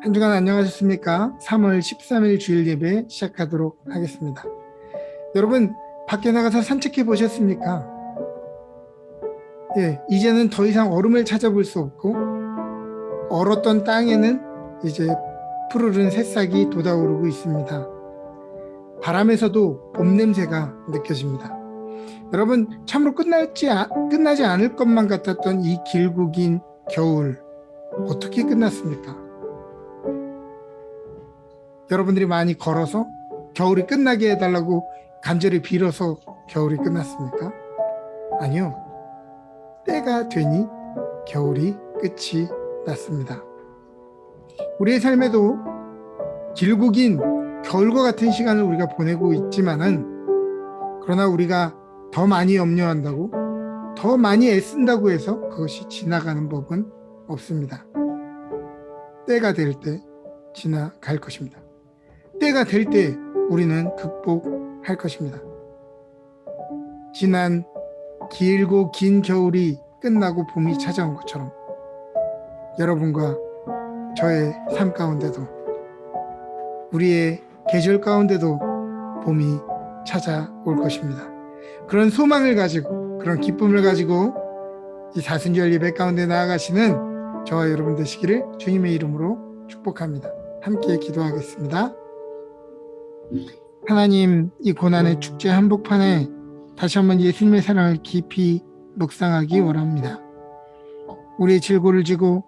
한 주간 안녕하셨습니까? 3월 13일 주일 예배 시작하도록 하겠습니다. 여러분, 밖에 나가서 산책해 보셨습니까? 이제는 더 이상 얼음을 찾아볼 수 없고, 얼었던 땅에는 이제 푸르른 새싹이 돋아오르고 있습니다. 바람에서도 봄 냄새가 느껴집니다. 여러분, 참으로 끝나지 않을 것만 같았던 이 길고 긴 겨울, 어떻게 끝났습니까? 여러분들이 많이 걸어서 겨울이 끝나게 해달라고 간절히 빌어서 겨울이 끝났습니까? 아니요. 때가 되니 겨울이 끝이 났습니다. 우리의 삶에도 길고 긴 겨울과 같은 시간을 우리가 보내고 있지만은, 그러나 우리가 더 많이 염려한다고, 더 많이 애쓴다고 해서 그것이 지나가는 법은 없습니다. 때가 될 때 지나갈 것입니다. 때가 될 때 우리는 극복할 것입니다. 지난 길고 긴 겨울이 끝나고 봄이 찾아온 것처럼 여러분과 저의 삶 가운데도, 우리의 계절 가운데도 봄이 찾아올 것입니다. 그런 소망을 가지고, 그런 기쁨을 가지고 이 사순절 예배 가운데 나아가시는 저와 여러분 되시기를 주님의 이름으로 축복합니다. 함께 기도하겠습니다. 하나님, 이 고난의 축제 한복판에 다시 한번 예수님의 사랑을 깊이 묵상하기 원합니다. 우리의 질고를 지고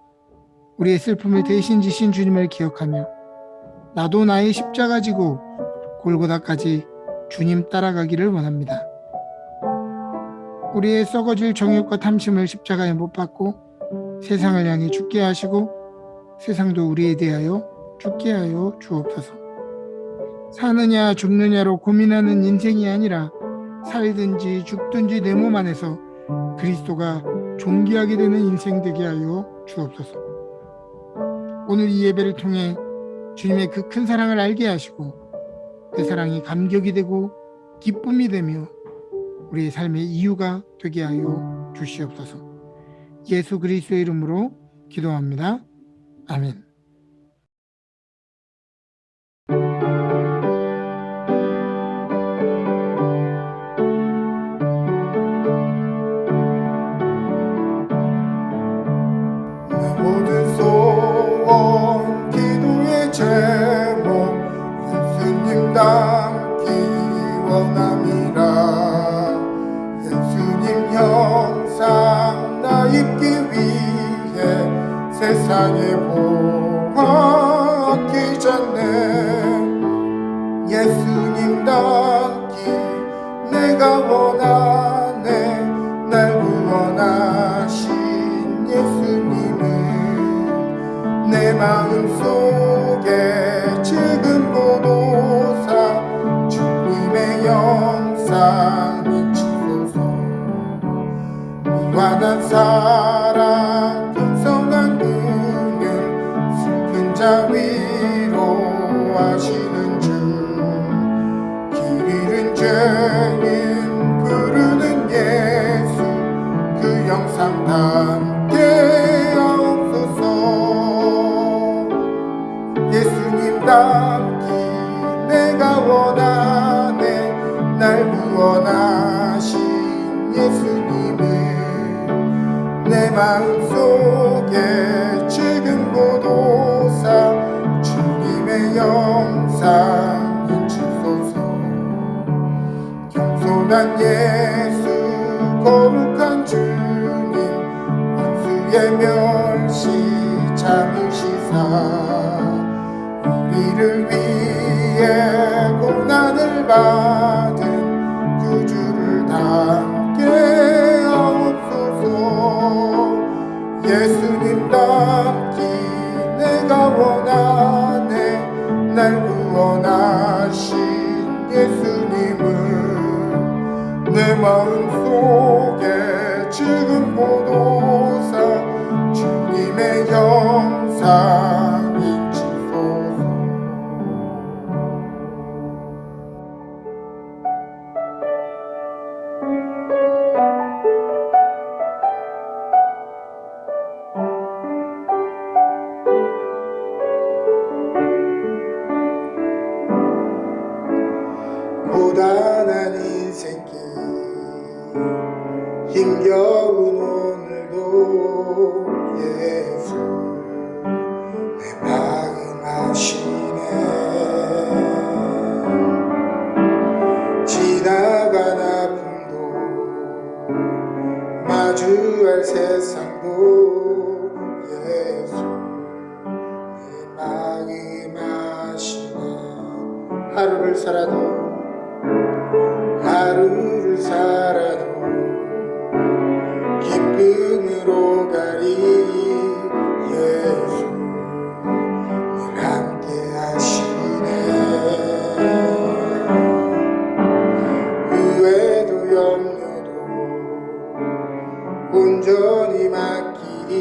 우리의 슬픔을 대신 지신 주님을 기억하며, 나도 나의 십자가 지고 골고다까지 주님 따라가기를 원합니다. 우리의 썩어질 정욕과 탐심을 십자가에 못 박고 세상을 향해 죽게 하시고, 세상도 우리에 대하여 죽게 하여 주옵소서. 사느냐 죽느냐로 고민하는 인생이 아니라 살든지 죽든지 내 몸 안에서 그리스도가 존귀하게 되는 인생 되게 하여 주옵소서. 오늘 이 예배를 통해 주님의 그 큰 사랑을 알게 하시고, 그 사랑이 감격이 되고 기쁨이 되며 우리의 삶의 이유가 되게 하여 주시옵소서. 예수 그리스도의 이름으로 기도합니다. 아멘. 내 모든 소원 기도의 제목 예수님 닮기 원함이라. 예수님 형상 나 입기 위해 세상에 보았기 전에 예수님 닮기 내가 원하네. 날 구원하신 예수님을 내 마음속에 지금 보도사 주님의 영상 인치소서. 무한한 사랑 풍성한 은혜 슬픈 자 위로하시는 주. 길 잃은 죄인 부르는 예수 그 영상 담게 하옵소서. 예수님 닮기 내가 원하네. 날 구원하신 예수님을 내 마음속에 지금 보도사 주님의 영상 인치소서. 겸손한 예수 거룩한 주님 원수의 멸시 참으시사 우리를 위해 고난을 받은 구주를 닮게 하옵소서. 예수님 닮기 내가 원하네. 날 구원하신 예수님을 내 마음속에 지금 보도사 주님의 영상 인치소서. 고단한 인생길 힘겨운 오늘도 예수 내 마음 아시네. 지나간 아픔도 마주할 세상도 예수 내 마음 아시네. 하루를 살아도 기쁨으로 가리 예수 늘 함께 하시네. 후회도 염려도 온전히 맡기리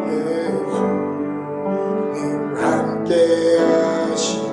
예수 늘 함께 하시네.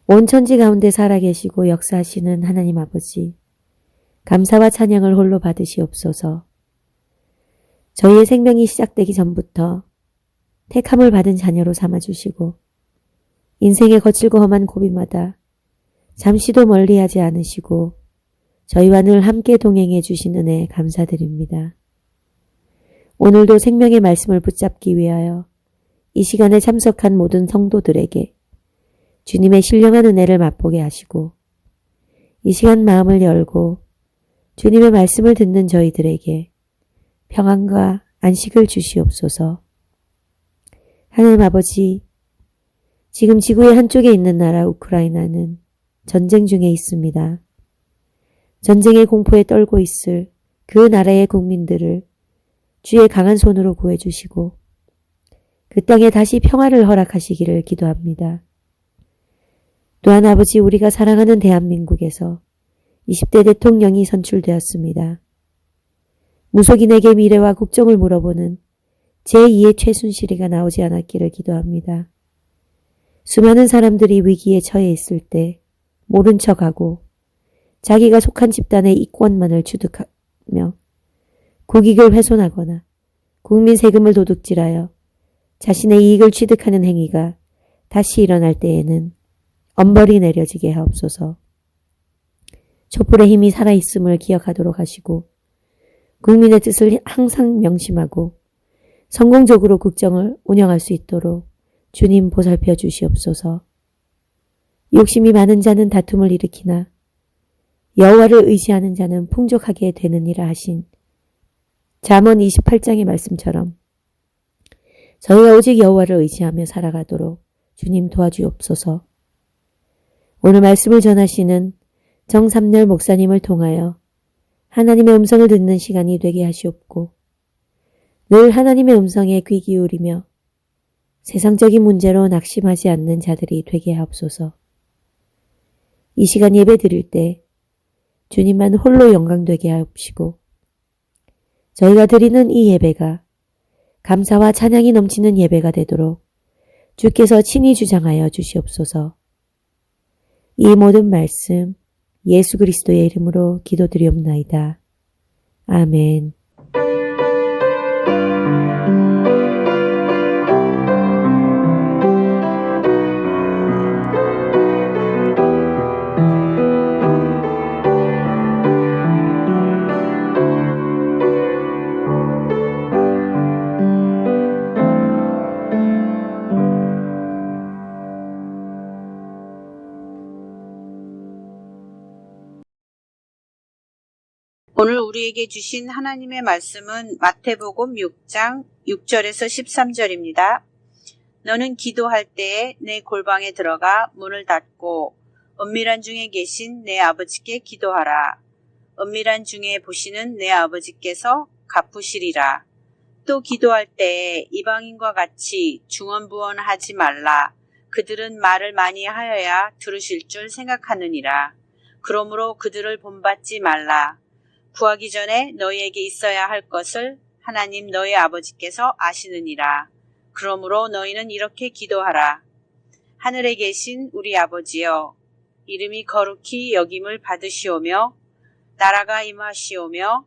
온 천지 가운데 살아계시고 역사하시는 하나님 아버지, 감사와 찬양을 홀로 받으시옵소서. 저희의 생명이 시작되기 전부터 택함을 받은 자녀로 삼아주시고 인생의 거칠고 험한 고비마다 잠시도 멀리하지 않으시고 저희와 늘 함께 동행해 주신 은혜 감사드립니다. 오늘도 생명의 말씀을 붙잡기 위하여 이 시간에 참석한 모든 성도들에게 주님의 신령한 은혜를 맛보게 하시고 이 시간 마음을 열고 주님의 말씀을 듣는 저희들에게 평안과 안식을 주시옵소서. 하나님 아버지, 지금 지구의 한쪽에 있는 나라 우크라이나는 전쟁 중에 있습니다. 전쟁의 공포에 떨고 있을 그 나라의 국민들을 주의 강한 손으로 구해주시고 그 땅에 다시 평화를 허락하시기를 기도합니다. 또한 아버지, 우리가 사랑하는 대한민국에서 20대 대통령이 선출되었습니다. 무속인에게 미래와 국정을 물어보는 제2의 최순실이가 나오지 않았기를 기도합니다. 수많은 사람들이 위기에 처해 있을 때 모른 척하고 자기가 속한 집단의 이권만을 취득하며 국익을 훼손하거나 국민 세금을 도둑질하여 자신의 이익을 취득하는 행위가 다시 일어날 때에는 엄벌이 내려지게 하옵소서. 촛불의 힘이 살아있음을 기억하도록 하시고 국민의 뜻을 항상 명심하고 성공적으로 국정을 운영할 수 있도록 주님 보살펴 주시옵소서. 욕심이 많은 자는 다툼을 일으키나 여호와를 의지하는 자는 풍족하게 되느니라 하신 잠언 28장의 말씀처럼 저희가 오직 여호와를 의지하며 살아가도록 주님 도와주옵소서. 오늘 말씀을 전하시는 정삼열 목사님을 통하여 하나님의 음성을 듣는 시간이 되게 하시옵고 늘 하나님의 음성에 귀 기울이며 세상적인 문제로 낙심하지 않는 자들이 되게 하옵소서. 이 시간 예배 드릴 때 주님만 홀로 영광되게 하옵시고 저희가 드리는 이 예배가 감사와 찬양이 넘치는 예배가 되도록 주께서 친히 주장하여 주시옵소서. 이 모든 말씀 예수 그리스도의 이름으로 기도드리옵나이다. 아멘. 오늘 우리에게 주신 하나님의 말씀은 마태복음 6장 6절에서 13절입니다. 너는 기도할 때에 내 골방에 들어가 문을 닫고 은밀한 중에 계신 내 아버지께 기도하라. 은밀한 중에 보시는 내 아버지께서 갚으시리라. 또 기도할 때에 이방인과 같이 중언부언하지 말라. 그들은 말을 많이 하여야 들으실 줄 생각하느니라. 그러므로 그들을 본받지 말라. 구하기 전에 너희에게 있어야 할 것을 하나님 너희 아버지께서 아시느니라. 그러므로 너희는 이렇게 기도하라. 하늘에 계신 우리 아버지여, 이름이 거룩히 여김을 받으시오며 나라가 임하시오며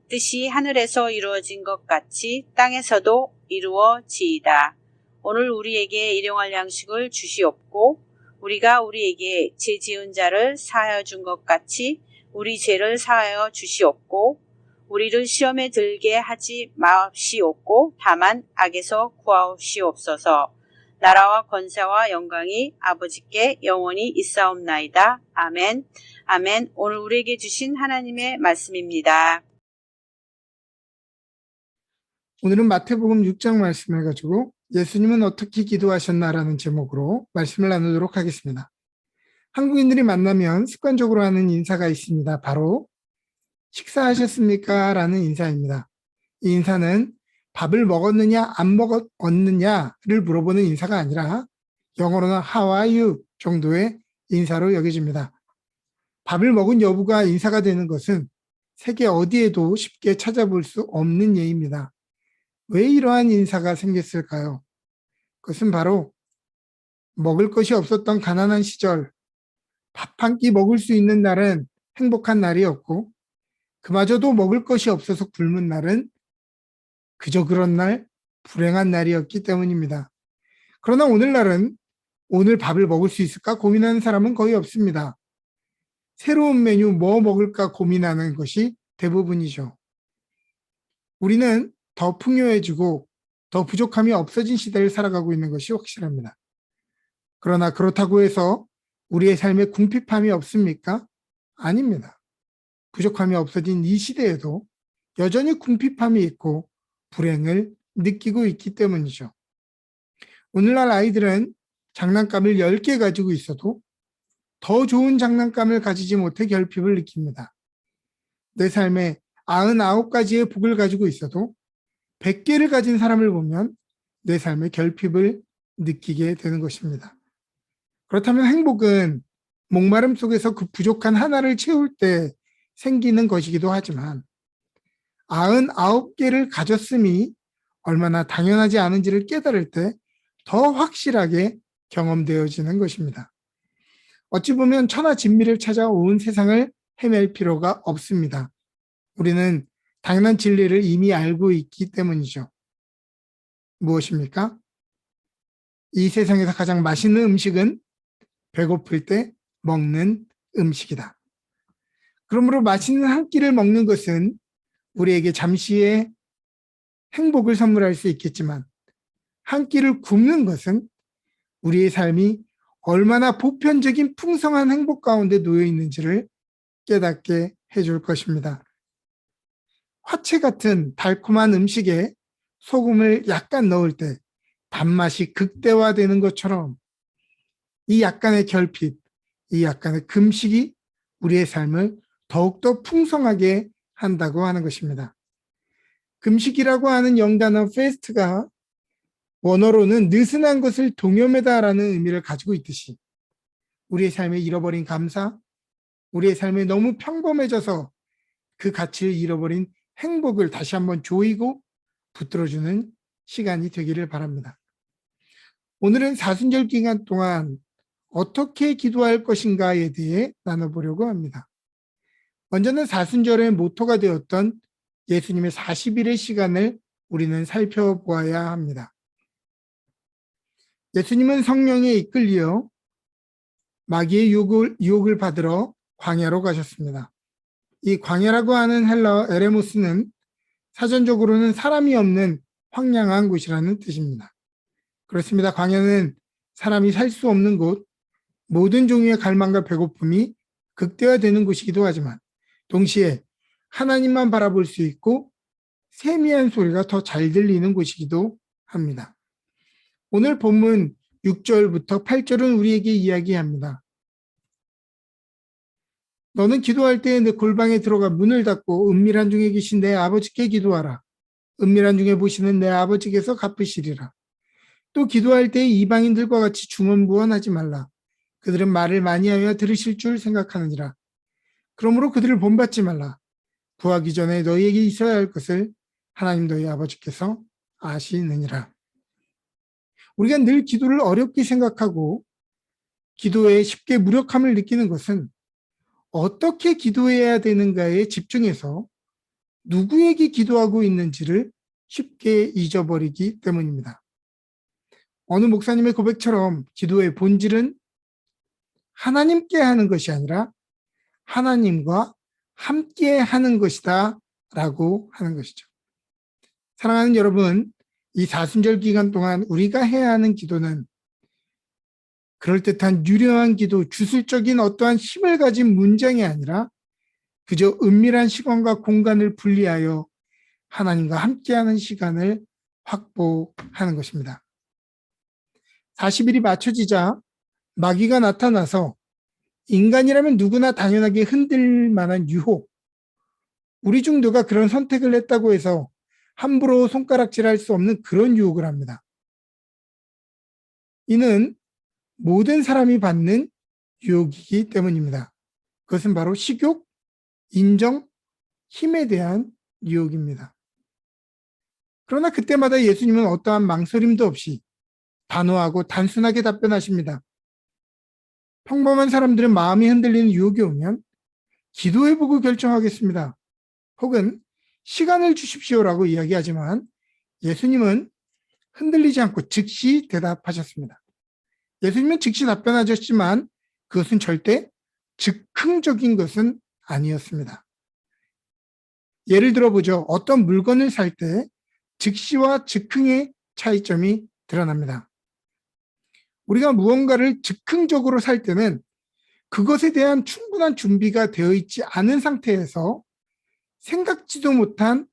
뜻이 하늘에서 이루어진 것 같이 땅에서도 이루어지이다. 오늘 우리에게 일용할 양식을 주시옵고 우리가 우리에게 죄 지은 자를 사하여 준 것 같이 우리 죄를 사하여 주시옵고 우리를 시험에 들게 하지 마시옵고 다만 악에서 구하시옵소서. 나라와 권세와 영광이 아버지께 영원히 있사옵나이다. 아멘. 아멘. 오늘 우리에게 주신 하나님의 말씀입니다. 오늘은 마태복음 6장 말씀을 가지고 예수님은 어떻게 기도하셨나라는 제목으로 말씀을 나누도록 하겠습니다. 한국인들이 만나면 습관적으로 하는 인사가 있습니다. 바로 식사하셨습니까? 라는 인사입니다. 이 인사는 밥을 먹었느냐 안 먹었느냐를 물어보는 인사가 아니라 영어로는 How are you? 정도의 인사로 여겨집니다. 밥을 먹은 여부가 인사가 되는 것은 세계 어디에도 쉽게 찾아볼 수 없는 예입니다. 왜 이러한 인사가 생겼을까요? 그것은 바로 먹을 것이 없었던 가난한 시절, 밥 한 끼 먹을 수 있는 날은 행복한 날이었고 그마저도 먹을 것이 없어서 굶은 날은 그저 그런 날, 불행한 날이었기 때문입니다. 그러나 오늘날은 오늘 밥을 먹을 수 있을까 고민하는 사람은 거의 없습니다. 새로운 메뉴 뭐 먹을까 고민하는 것이 대부분이죠. 우리는 더 풍요해지고 더 부족함이 없어진 시대를 살아가고 있는 것이 확실합니다. 그러나 그렇다고 해서 우리의 삶에 궁핍함이 없습니까? 아닙니다. 부족함이 없어진 이 시대에도 여전히 궁핍함이 있고 불행을 느끼고 있기 때문이죠. 오늘날 아이들은 장난감을 10개 가지고 있어도 더 좋은 장난감을 가지지 못해 결핍을 느낍니다. 내 삶에 99가지의 복을 가지고 있어도 100개를 가진 사람을 보면 내 삶의 결핍을 느끼게 되는 것입니다. 그렇다면 행복은 목마름 속에서 그 부족한 하나를 채울 때 생기는 것이기도 하지만 99개를 가졌음이 얼마나 당연하지 않은지를 깨달을 때 더 확실하게 경험되어지는 것입니다. 어찌 보면 천하진미를 찾아 온 세상을 헤맬 필요가 없습니다. 우리는 당연한 진리를 이미 알고 있기 때문이죠. 무엇입니까? 이 세상에서 가장 맛있는 음식은 배고플 때 먹는 음식이다. 그러므로 맛있는 한 끼를 먹는 것은 우리에게 잠시의 행복을 선물할 수 있겠지만 한 끼를 굶는 것은 우리의 삶이 얼마나 보편적인 풍성한 행복 가운데 놓여 있는지를 깨닫게 해줄 것입니다. 화채 같은 달콤한 음식에 소금을 약간 넣을 때 단맛이 극대화되는 것처럼 이 약간의 결핍, 이 약간의 금식이 우리의 삶을 더욱더 풍성하게 한다고 하는 것입니다. 금식이라고 하는 영단어 페스트가 원어로는 느슨한 것을 동여매다라는 의미를 가지고 있듯이 우리의 삶에 잃어버린 감사, 우리의 삶에 너무 평범해져서 그 가치를 잃어버린 행복을 다시 한번 조이고 붙들어주는 시간이 되기를 바랍니다. 오늘은 사순절 기간 동안 어떻게 기도할 것인가에 대해 나눠보려고 합니다. 먼저는 사순절의 모토가 되었던 예수님의 40일의 시간을 우리는 살펴보아야 합니다. 예수님은 성령에 이끌려 마귀의 유혹을 받으러 광야로 가셨습니다. 이 광야라고 하는 헬라어 에레모스는 사전적으로는 사람이 없는 황량한 곳이라는 뜻입니다. 그렇습니다. 광야는 사람이 살 수 없는 곳, 모든 종류의 갈망과 배고픔이 극대화되는 곳이기도 하지만 동시에 하나님만 바라볼 수 있고 세미한 소리가 더 잘 들리는 곳이기도 합니다. 오늘 본문 6절부터 8절은 우리에게 이야기합니다. 너는 기도할 때에 내 골방에 들어가 문을 닫고 은밀한 중에 계신 내 아버지께 기도하라. 은밀한 중에 보시는 내 아버지께서 갚으시리라. 또 기도할 때에 이방인들과 같이 중언부언하지 말라. 그들은 말을 많이 하여 들으실 줄 생각하느니라. 그러므로 그들을 본받지 말라. 구하기 전에 너희에게 있어야 할 것을 하나님 너희 아버지께서 아시느니라. 우리가 늘 기도를 어렵게 생각하고 기도에 쉽게 무력함을 느끼는 것은 어떻게 기도해야 되는가에 집중해서 누구에게 기도하고 있는지를 쉽게 잊어버리기 때문입니다. 어느 목사님의 고백처럼 기도의 본질은 하나님께 하는 것이 아니라 하나님과 함께 하는 것이다 라고 하는 것이죠. 사랑하는 여러분, 이 사순절 기간 동안 우리가 해야 하는 기도는 그럴듯한 유려한 기도, 주술적인 어떠한 힘을 가진 문장이 아니라 그저 은밀한 시간과 공간을 분리하여 하나님과 함께하는 시간을 확보하는 것입니다. 40일이 맞춰지자 마귀가 나타나서 인간이라면 누구나 당연하게 흔들 만한 유혹, 우리 중 누가 그런 선택을 했다고 해서 함부로 손가락질할 수 없는 그런 유혹을 합니다. 이는 모든 사람이 받는 유혹이기 때문입니다. 그것은 바로 식욕, 인정, 힘에 대한 유혹입니다. 그러나 그때마다 예수님은 어떠한 망설임도 없이 단호하고 단순하게 답변하십니다. 평범한 사람들은 마음이 흔들리는 유혹이 오면 기도해보고 결정하겠습니다. 혹은 시간을 주십시오라고 이야기하지만 예수님은 흔들리지 않고 즉시 대답하셨습니다. 예수님은 즉시 답변하셨지만 그것은 절대 즉흥적인 것은 아니었습니다. 예를 들어보죠. 어떤 물건을 살 때 즉시와 즉흥의 차이점이 드러납니다. 우리가 무언가를 즉흥적으로 살 때는 그것에 대한 충분한 준비가 되어 있지 않은 상태에서 생각지도 못한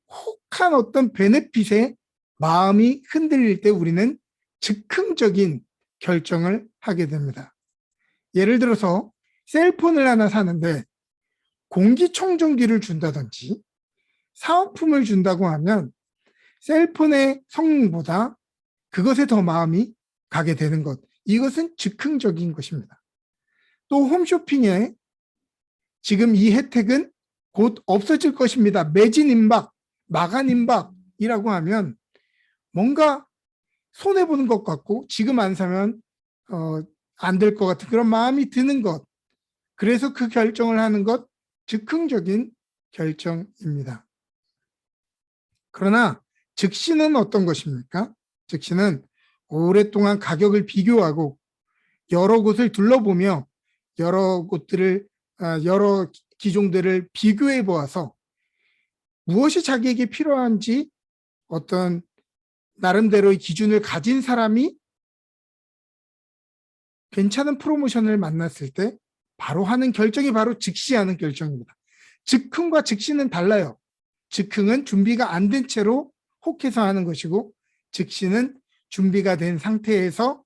혹한 어떤 베네핏에 마음이 흔들릴 때 우리는 즉흥적인 결정을 하게 됩니다. 예를 들어서 셀폰을 하나 사는데 공기청정기를 준다든지 사은품을 준다고 하면 셀폰의 성능보다 그것에 더 마음이 가게 되는 것. 이것은 즉흥적인 것입니다. 또 홈쇼핑에 지금 이 혜택은 곧 없어질 것입니다. 매진 임박, 마감 임박이라고 하면 뭔가 손해보는 것 같고 지금 안 사면 안 될 것 같은 그런 마음이 드는 것. 그래서 그 결정을 하는 것, 즉흥적인 결정입니다. 그러나 즉시는 어떤 것입니까? 즉시는 오랫동안 가격을 비교하고 여러 곳을 둘러보며 여러 기종들을 비교해 보아서 무엇이 자기에게 필요한지 어떤 나름대로의 기준을 가진 사람이 괜찮은 프로모션을 만났을 때 바로 하는 결정이 바로 즉시하는 결정입니다. 즉흥과 즉시는 달라요. 즉흥은 준비가 안 된 채로 혹해서 하는 것이고 즉시는 준비가 된 상태에서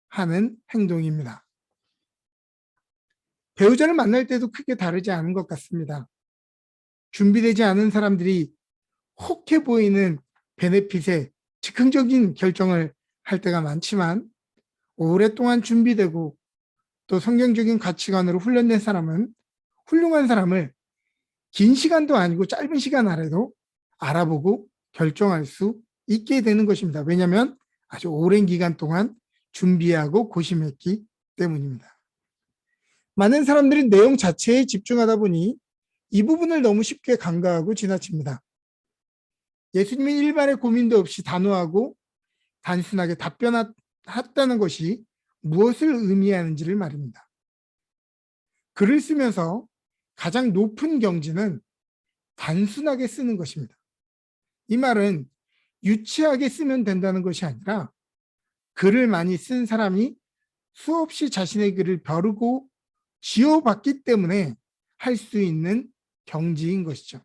하는 행동입니다. 배우자를 만날 때도 크게 다르지 않은 것 같습니다. 준비되지 않은 사람들이 혹해 보이는 베네핏에 즉흥적인 결정을 할 때가 많지만 오랫동안 준비되고 또 성경적인 가치관으로 훈련된 사람은 훌륭한 사람을 긴 시간도 아니고 짧은 시간 안에도 알아보고 결정할 수 있게 되는 것입니다. 왜냐하면 아주 오랜 기간 동안 준비하고 고심했기 때문입니다. 많은 사람들이 내용 자체에 집중하다 보니 이 부분을 너무 쉽게 간과하고 지나칩니다. 예수님이 일반의 고민도 없이 단호하고 단순하게 답변했다는 것이 무엇을 의미하는지를 말입니다. 글을 쓰면서 가장 높은 경지는 단순하게 쓰는 것입니다. 이 말은 유치하게 쓰면 된다는 것이 아니라 글을 많이 쓴 사람이 수없이 자신의 글을 벼르고 지어봤기 때문에 할 수 있는 경지인 것이죠.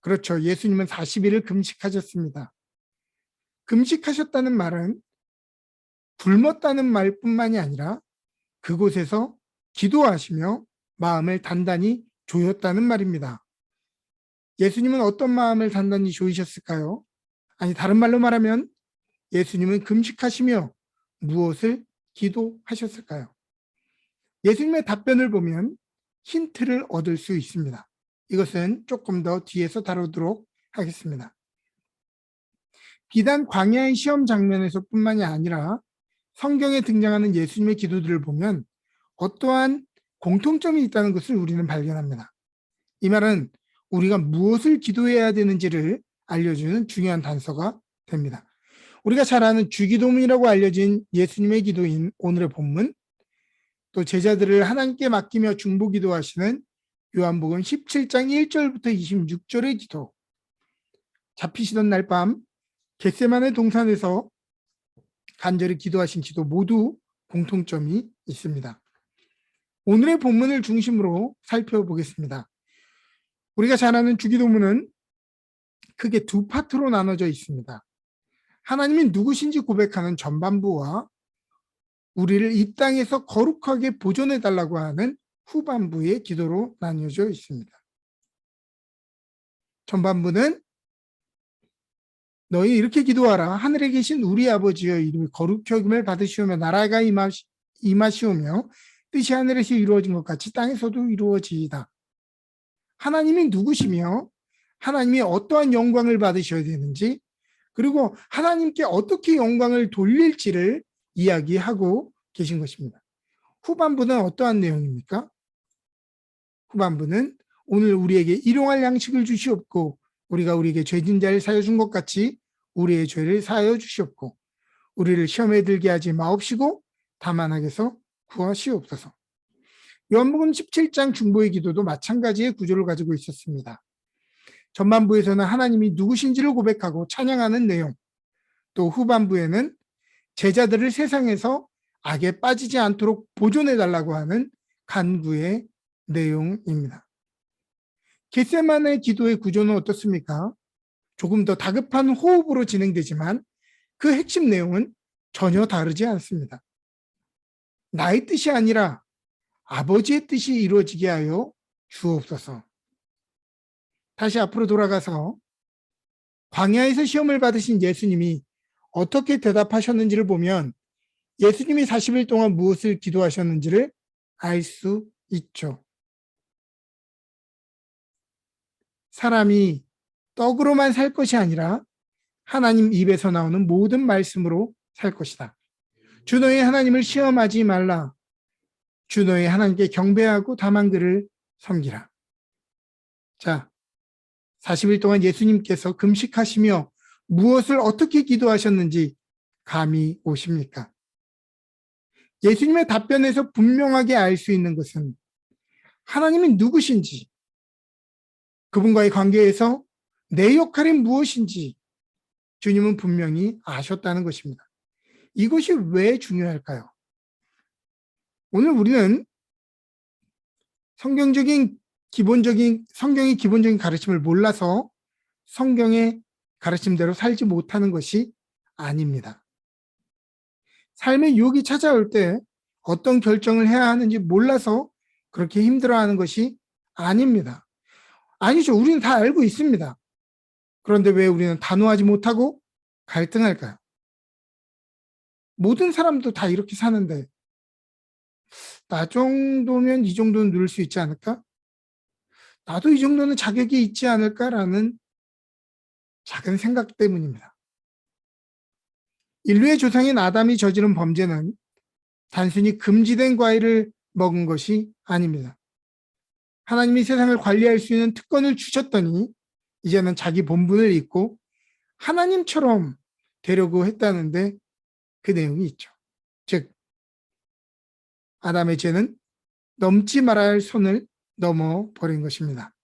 그렇죠. 예수님은 40일을 금식하셨습니다. 금식하셨다는 말은 굶었다는 말뿐만이 아니라 그곳에서 기도하시며 마음을 단단히 조였다는 말입니다. 예수님은 어떤 마음을 단단히 조이셨을까요? 아니, 다른 말로 말하면 예수님은 금식하시며 무엇을 기도하셨을까요? 예수님의 답변을 보면 힌트를 얻을 수 있습니다. 이것은 조금 더 뒤에서 다루도록 하겠습니다. 비단 광야의 시험 장면에서뿐만이 아니라 성경에 등장하는 예수님의 기도들을 보면 어떠한 공통점이 있다는 것을 우리는 발견합니다. 이 말은 우리가 무엇을 기도해야 되는지를 알려주는 중요한 단서가 됩니다. 우리가 잘 아는 주기도문이라고 알려진 예수님의 기도인 오늘의 본문, 또 제자들을 하나님께 맡기며 중보기도하시는 요한복음 17장 1절부터 26절의 기도, 잡히시던 날 밤 겟세마네 동산에서 간절히 기도하신 기도 모두 공통점이 있습니다. 오늘의 본문을 중심으로 살펴보겠습니다. 우리가 잘 아는 주기도문은 크게 두 파트로 나눠져 있습니다. 하나님이 누구신지 고백하는 전반부와 우리를 이 땅에서 거룩하게 보존해 달라고 하는 후반부의 기도로 나뉘어져 있습니다. 전반부는 너희 이렇게 기도하라. 하늘에 계신 우리 아버지여, 이름이 거룩히 여김을 받으시오며 나라가 임하시오며 뜻이 하늘에서 이루어진 것 같이 땅에서도 이루어지이다. 하나님이 누구시며 하나님이 어떠한 영광을 받으셔야 되는지, 그리고 하나님께 어떻게 영광을 돌릴지를 이야기하고 계신 것입니다. 후반부는 어떠한 내용입니까? 후반부는 오늘 우리에게 일용할 양식을 주시옵고 우리가 우리에게 죄진 자를 사여 준 것 같이 우리의 죄를 사여 주시옵고 우리를 시험에 들게 하지 마옵시고 다만 악에서 구하시옵소서. 요한복음 17장 중보의 기도도 마찬가지의 구조를 가지고 있었습니다. 전반부에서는 하나님이 누구신지를 고백하고 찬양하는 내용, 또 후반부에는 제자들을 세상에서 악에 빠지지 않도록 보존해 달라고 하는 간구의 내용입니다. 겟세마네 기도의 구조는 어떻습니까? 조금 더 다급한 호흡으로 진행되지만 그 핵심 내용은 전혀 다르지 않습니다. 나의 뜻이 아니라 아버지의 뜻이 이루어지게 하여 주옵소서. 다시 앞으로 돌아가서 광야에서 시험을 받으신 예수님이 어떻게 대답하셨는지를 보면 예수님이 40일 동안 무엇을 기도하셨는지를 알 수 있죠. 사람이 떡으로만 살 것이 아니라 하나님 입에서 나오는 모든 말씀으로 살 것이다. 주 너의 하나님을 시험하지 말라. 주 너의 하나님께 경배하고 다만 그를 섬기라. 자, 40일 동안 예수님께서 금식하시며 무엇을 어떻게 기도하셨는지 감이 오십니까? 예수님의 답변에서 분명하게 알 수 있는 것은 하나님이 누구신지, 그분과의 관계에서 내 역할이 무엇인지 주님은 분명히 아셨다는 것입니다. 이것이 왜 중요할까요? 오늘 우리는 성경의 기본적인 가르침을 몰라서 성경의 가르침대로 살지 못하는 것이 아닙니다. 삶의 유혹이 찾아올 때 어떤 결정을 해야 하는지 몰라서 그렇게 힘들어하는 것이 아닙니다. 아니죠. 우리는 다 알고 있습니다. 그런데 왜 우리는 단호하지 못하고 갈등할까요? 모든 사람도 다 이렇게 사는데 나 정도면 이 정도는 누릴 수 있지 않을까? 나도 이 정도는 자격이 있지 않을까라는 작은 생각 때문입니다. 인류의 조상인 아담이 저지른 범죄는 단순히 금지된 과일을 먹은 것이 아닙니다. 하나님이 세상을 관리할 수 있는 특권을 주셨더니 이제는 자기 본분을 잊고 하나님처럼 되려고 했다는데 그 내용이 있죠. 즉, 아담의 죄는 넘지 말아야 할 선을 넘어버린 것입니다.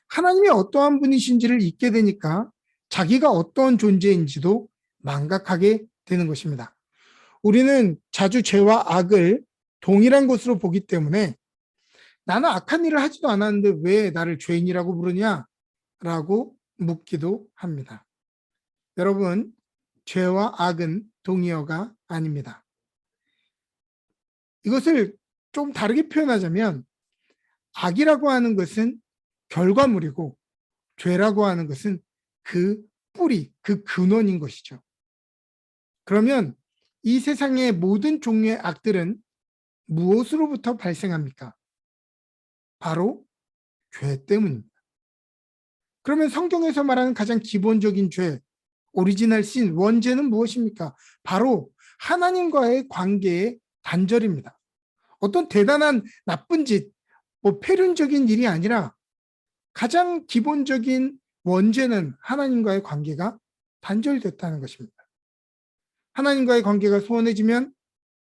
하나님이 어떠한 분이신지를 잊게 되니까 자기가 어떤 존재인지도 망각하게 되는 것입니다. 우리는 자주 죄와 악을 동일한 것으로 보기 때문에 나는 악한 일을 하지도 않았는데 왜 나를 죄인이라고 부르냐? 라고 묻기도 합니다. 여러분, 죄와 악은 동의어가 아닙니다. 이것을 좀 다르게 표현하자면 악이라고 하는 것은 결과물이고 죄라고 하는 것은 그 뿌리, 그 근원인 것이죠. 그러면 이 세상의 모든 종류의 악들은 무엇으로부터 발생합니까? 바로 죄 때문입니다. 그러면 성경에서 말하는 가장 기본적인 죄, 오리지널 신, 원죄는 무엇입니까? 바로 하나님과의 관계의 단절입니다. 어떤 대단한 나쁜 짓, 폐륜적인 일이 아니라 가장 기본적인 원죄는 하나님과의 관계가 단절됐다는 것입니다. 하나님과의 관계가 소원해지면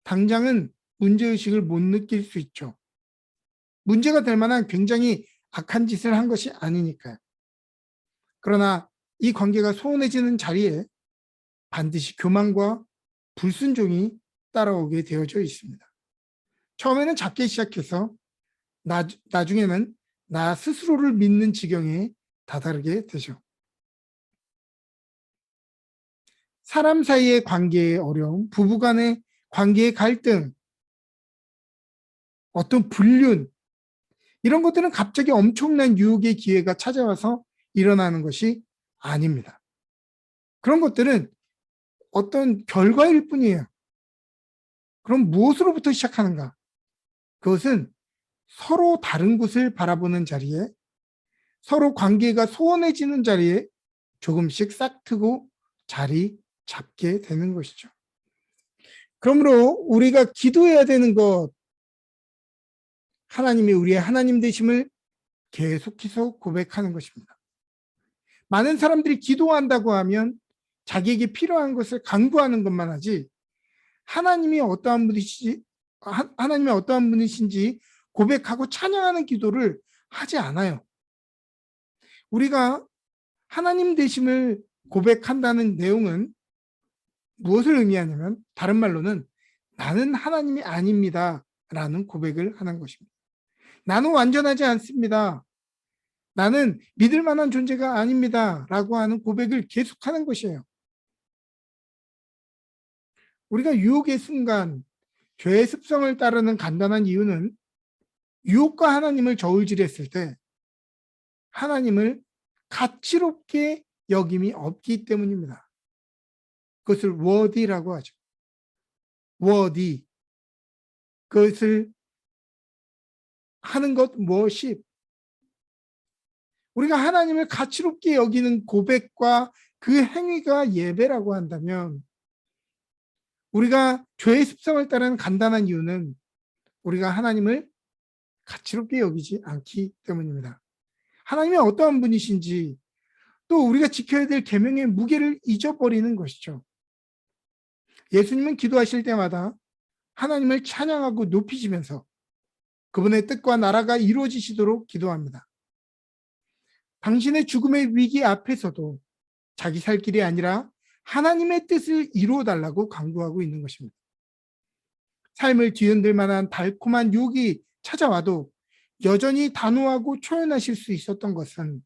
당장은 문제의식을 못 느낄 수 있죠. 문제가 될 만한 굉장히 악한 짓을 한 것이 아니니까요. 그러나 이 관계가 소원해지는 자리에 반드시 교만과 불순종이 따라오게 되어져 있습니다. 처음에는 작게 시작해서 나중에는 나 스스로를 믿는 지경에 다다르게 되죠. 사람 사이의 관계의 어려움, 부부 간의 관계의 갈등, 어떤 불륜, 이런 것들은 갑자기 엄청난 유혹의 기회가 찾아와서 일어나는 것이 아닙니다. 그런 것들은 어떤 결과일 뿐이에요. 그럼 무엇으로부터 시작하는가? 그것은 서로 다른 곳을 바라보는 자리에, 서로 관계가 소원해지는 자리에 조금씩 싹트고 자리 잡게 되는 것이죠. 그러므로 우리가 기도해야 되는 것, 하나님이 우리의 하나님 되심을 계속해서 고백하는 것입니다. 많은 사람들이 기도한다고 하면 자기에게 필요한 것을 간구하는 것만 하지 하나님이 어떠한 분이신지 고백하고 찬양하는 기도를 하지 않아요. 우리가 하나님 되심을 고백한다는 내용은 무엇을 의미하냐면 다른 말로는 나는 하나님이 아닙니다 라는 고백을 하는 것입니다. 나는 완전하지 않습니다. 나는 믿을 만한 존재가 아닙니다 라고 하는 고백을 계속하는 것이에요. 우리가 유혹의 순간 죄의 습성을 따르는 간단한 이유는 유혹과 하나님을 저울질했을 때 하나님을 가치롭게 여김이 없기 때문입니다. 그것을 worthy라고 하죠. worthy. 그것을 하는 것 worship. 우리가 하나님을 가치롭게 여기는 고백과 그 행위가 예배라고 한다면 우리가 죄의 습성을 따르는 간단한 이유는 우리가 하나님을 가치롭게 여기지 않기 때문입니다. 하나님이 어떠한 분이신지 또 우리가 지켜야 될 계명의 무게를 잊어버리는 것이죠. 예수님은 기도하실 때마다 하나님을 찬양하고 높이시면서 그분의 뜻과 나라가 이루어지시도록 기도합니다. 당신의 죽음의 위기 앞에서도 자기 살 길이 아니라 하나님의 뜻을 이루어달라고 강구하고 있는 것입니다. 삶을 뒤흔들 만한 달콤한 유혹이 찾아와도 여전히 단호하고 초연하실 수 있었던 것은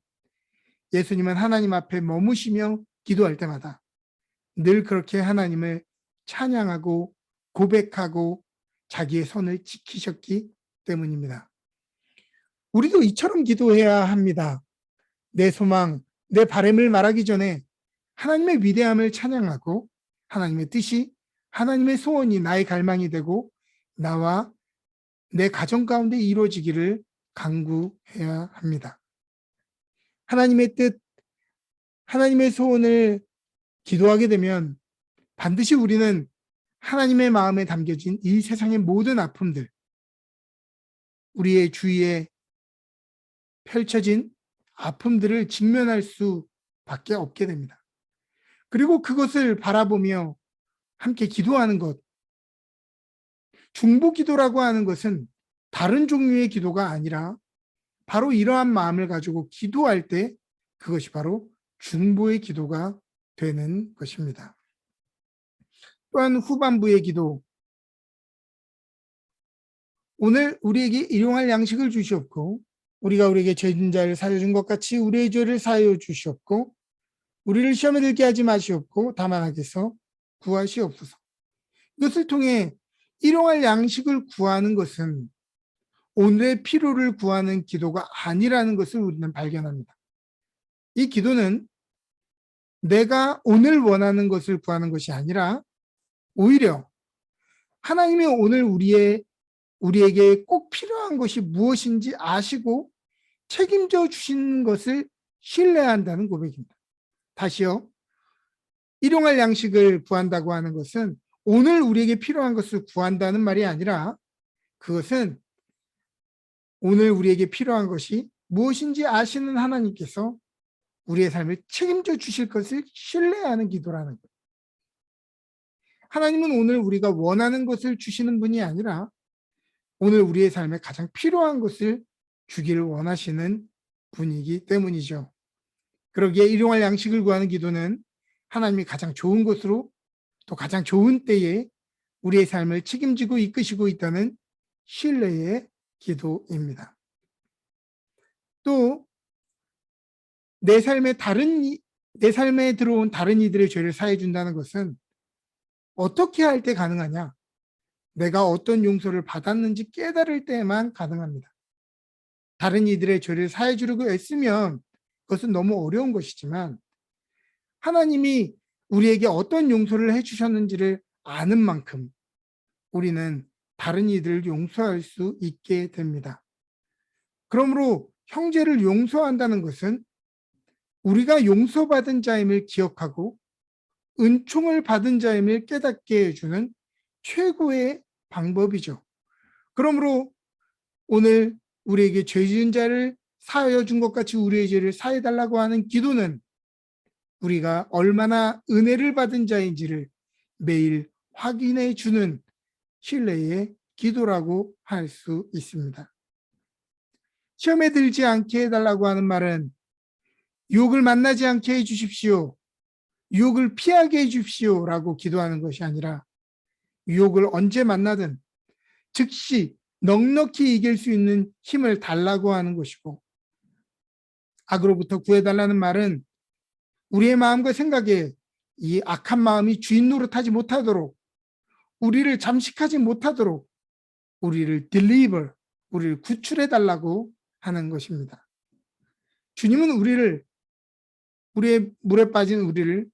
예수님은 하나님 앞에 머무시며 기도할 때마다 늘 그렇게 하나님을 찬양하고 고백하고 자기의 선을 지키셨기 때문입니다. 우리도 이처럼 기도해야 합니다. 내 소망, 내 바람을 말하기 전에 하나님의 위대함을 찬양하고 하나님의 뜻이, 하나님의 소원이 나의 갈망이 되고 나와 내 가정 가운데 이루어지기를 간구해야 합니다. 하나님의 뜻, 하나님의 소원을 기도하게 되면 반드시 우리는 하나님의 마음에 담겨진 이 세상의 모든 아픔들, 우리의 주위에 펼쳐진 아픔들을 직면할 수밖에 없게 됩니다. 그리고 그것을 바라보며 함께 기도하는 것, 중보 기도라고 하는 것은 다른 종류의 기도가 아니라 바로 이러한 마음을 가지고 기도할 때 그것이 바로 중보의 기도가 되는 것입니다. 또한 후반부의 기도, 오늘 우리에게 일용할 양식을 주시옵고 우리가 우리에게 죄진 자를 사하여 준 것 같이 우리의 죄를 사하여 주시옵고 우리를 시험에 들게 하지 마시옵고 다만 악에서 구하시옵소서. 이것을 통해 일용할 양식을 구하는 것은 오늘의 필요를 구하는 기도가 아니라는 것을 우리는 발견합니다. 이 기도는 내가 오늘 원하는 것을 구하는 것이 아니라 오히려 하나님이 오늘 우리에게 꼭 필요한 것이 무엇인지 아시고 책임져 주시는 것을 신뢰한다는 고백입니다. 다시요. 일용할 양식을 구한다고 하는 것은 오늘 우리에게 필요한 것을 구한다는 말이 아니라 그것은 오늘 우리에게 필요한 것이 무엇인지 아시는 하나님께서 우리의 삶을 책임져 주실 것을 신뢰하는 기도라는 거예요. 하나님은 오늘 우리가 원하는 것을 주시는 분이 아니라 오늘 우리의 삶에 가장 필요한 것을 주기를 원하시는 분이기 때문이죠. 그러기에 일용할 양식을 구하는 기도는 하나님이 가장 좋은 것으로 또 가장 좋은 때에 우리의 삶을 책임지고 이끄시고 있다는 신뢰의 기도입니다. 또 내 삶에 들어온 다른 이들의 죄를 사해 준다는 것은 어떻게 할 때 가능하냐? 내가 어떤 용서를 받았는지 깨달을 때만 가능합니다. 다른 이들의 죄를 사해 주려고 애쓰면 그것은 너무 어려운 것이지만 하나님이 우리에게 어떤 용서를 해주셨는지를 아는 만큼 우리는 다른 이들을 용서할 수 있게 됩니다. 그러므로 형제를 용서한다는 것은 우리가 용서받은 자임을 기억하고 은총을 받은 자임을 깨닫게 해주는 최고의 방법이죠. 그러므로 오늘 우리에게 죄 지은 자를 사하여 준 것 같이 우리의 죄를 사해 달라고 하는 기도는 우리가 얼마나 은혜를 받은 자인지를 매일 확인해 주는 신뢰의 기도라고 할 수 있습니다. 시험에 들지 않게 해달라고 하는 말은 유혹을 만나지 않게 해 주십시오. 유혹을 피하게 해 주십시오. 라고 기도하는 것이 아니라 유혹을 언제 만나든 즉시 넉넉히 이길 수 있는 힘을 달라고 하는 것이고 악으로부터 구해달라는 말은 우리의 마음과 생각에 이 악한 마음이 주인 노릇하지 못하도록 우리를 잠식하지 못하도록 우리를 우리를 구출해달라고 하는 것입니다. 주님은 우리의 물에 빠진 우리를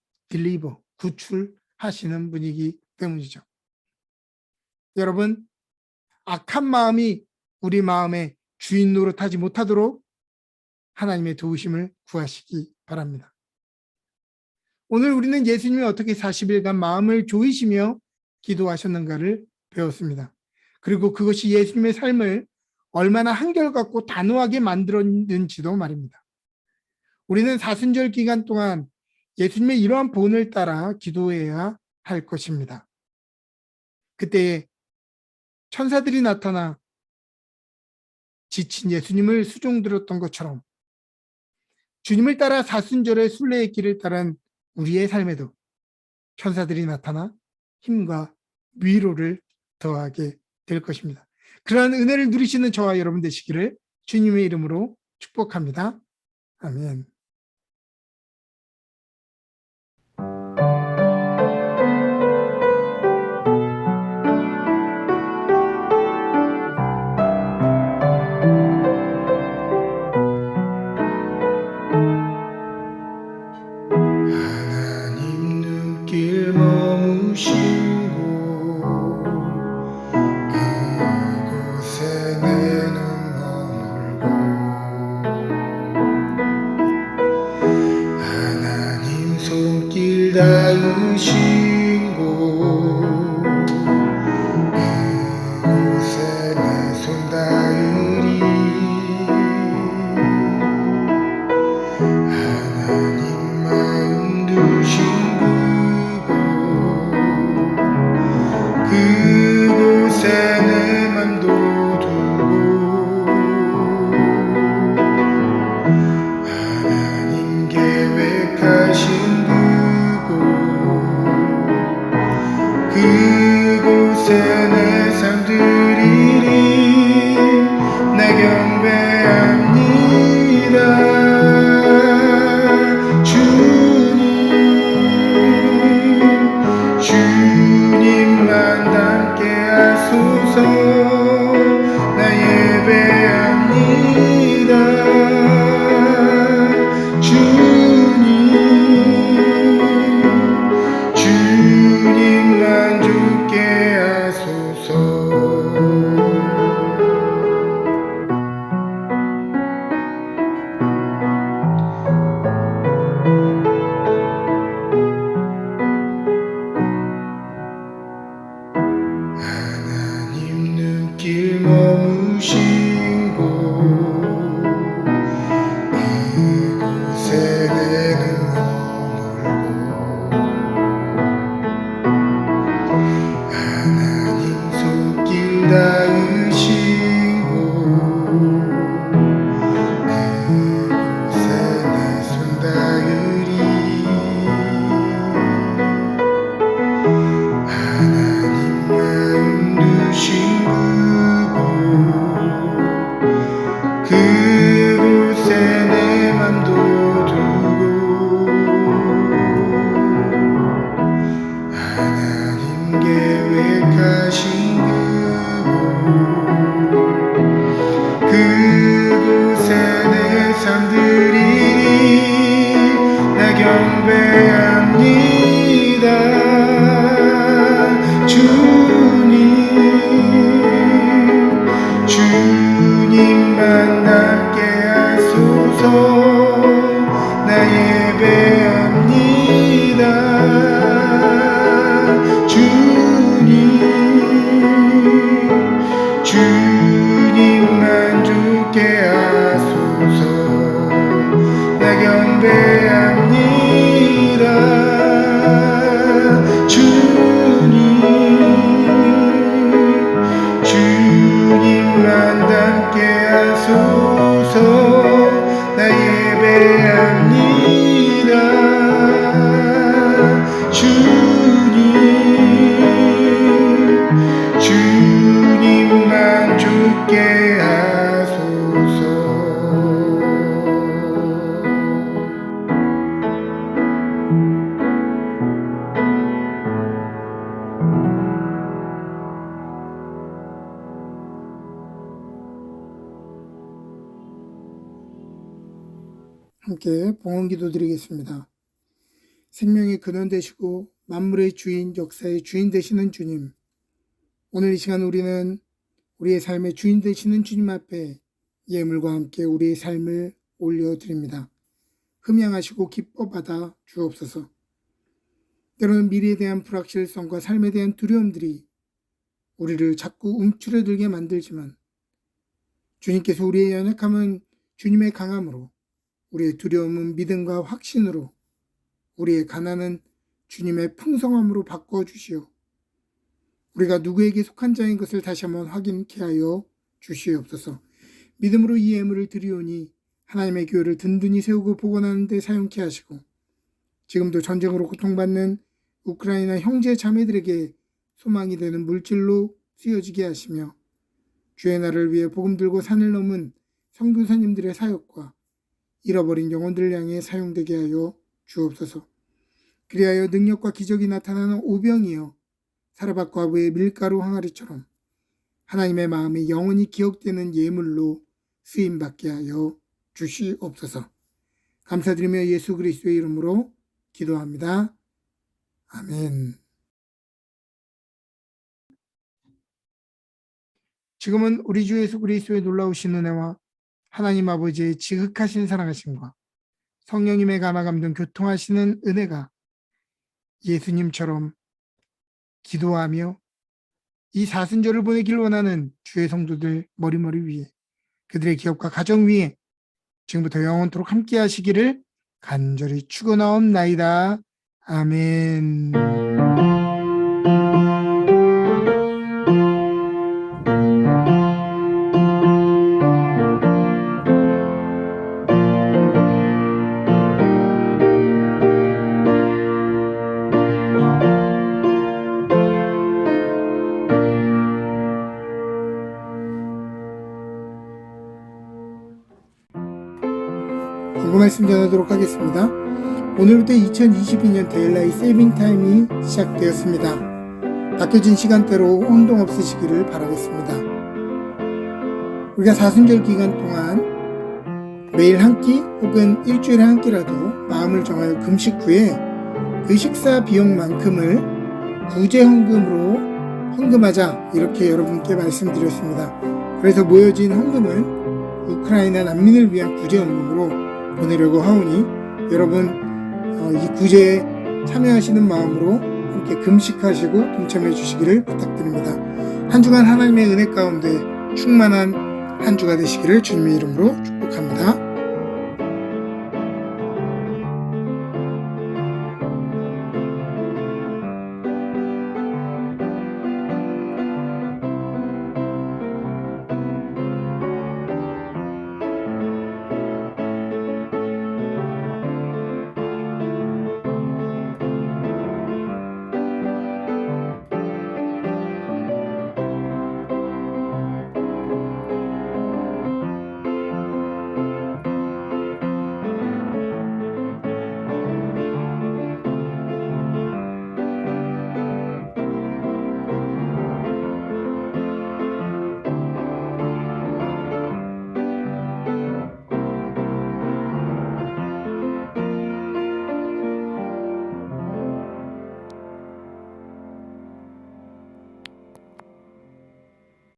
구출하시는 분이기 때문이죠. 여러분, 악한 마음이 우리 마음에 주인 노릇하지 못하도록 하나님의 도우심을 구하시기 바랍니다. 오늘 우리는 예수님이 어떻게 40일간 마음을 조이시며 기도하셨는가를 배웠습니다. 그리고 그것이 예수님의 삶을 얼마나 한결같고 단호하게 만들었는지도 말입니다. 우리는 사순절 기간 동안 예수님의 이러한 본을 따라 기도해야 할 것입니다. 그때 천사들이 나타나 지친 예수님을 수종들었던 것처럼 주님을 따라 사순절의 순례의 길을 따른 우리의 삶에도 천사들이 나타나 힘과 위로를 더하게 될 것입니다. 그러한 은혜를 누리시는 저와 여러분 되시기를 주님의 이름으로 축복합니다. 아멘. 하나님 눈길 머무신 곳 그곳에 내 눈 머물고 하나님 손길 닿으신 곳 경배합니다. 주님만 닮게 하소서. 나 예배합니다. 주님만 좋게 하소서. 함께 봉헌기도 드리겠습니다. 생명의 근원 되시고 만물의 주인, 역사의 주인 되시는 주님, 오늘 이 시간 우리는 우리의 삶의 주인 되시는 주님 앞에 예물과 함께 우리의 삶을 올려드립니다. 흠양하시고 기뻐 받아 주옵소서. 때로는 미래에 대한 불확실성과 삶에 대한 두려움들이 우리를 자꾸 움츠러들게 만들지만 주님께서 우리의 연약함은 주님의 강함으로, 우리의 두려움은 믿음과 확신으로, 우리의 가난은 주님의 풍성함으로 바꿔주시오. 우리가 누구에게 속한 자인 것을 다시 한번 확인케 하여 주시옵소서. 믿음으로 이 예물을 드리오니 하나님의 교회를 든든히 세우고 복원하는 데 사용케 하시고, 지금도 전쟁으로 고통받는 우크라이나 형제 자매들에게 소망이 되는 물질로 쓰여지게 하시며, 주의 나라를 위해 복음 들고 산을 넘은 선교사님들의 사역과 잃어버린 영혼들을 향해 사용되게 하여 주옵소서. 그리하여 능력과 기적이 나타나는 오병이여 사르밧 과부의 밀가루 항아리처럼 하나님의 마음이 영원히 기억되는 예물로 쓰임받게 하여 주시옵소서. 감사드리며 예수 그리스도의 이름으로 기도합니다. 아멘. 지금은 우리 주 예수 그리스도의 놀라우신 은혜와 하나님 아버지의 지극하신 사랑하심과 성령님의 감화 감동 교통하시는 은혜가 예수님처럼 기도하며 이 사순절을 보내길 원하는 주의 성도들 머리머리 위에, 그들의 기업과 가정 위에 지금부터 영원토록 함께 하시기를 간절히 축원하옵나이다. 아멘. 광고 말씀 전하도록 하겠습니다. 오늘부터 2022년 데일라이트 세이빙 타임이 시작되었습니다. 바뀌어진 시간대로 혼동 없으시기를 바라겠습니다. 우리가 사순절 기간 동안 매일 한 끼 혹은 일주일에 한 끼라도 마음을 정하여 금식 후에 그 식사 비용만큼을 구제헌금으로 헌금하자, 이렇게 여러분께 말씀드렸습니다. 그래서 모여진 헌금은 우크라이나 난민을 위한 구제헌금으로 보내려고 하오니 여러분 이 구제에 참여하시는 마음으로 함께 금식하시고 동참해 주시기를 부탁드립니다. 한 주간 하나님의 은혜 가운데 충만한 한 주가 되시기를 주님의 이름으로 축복합니다.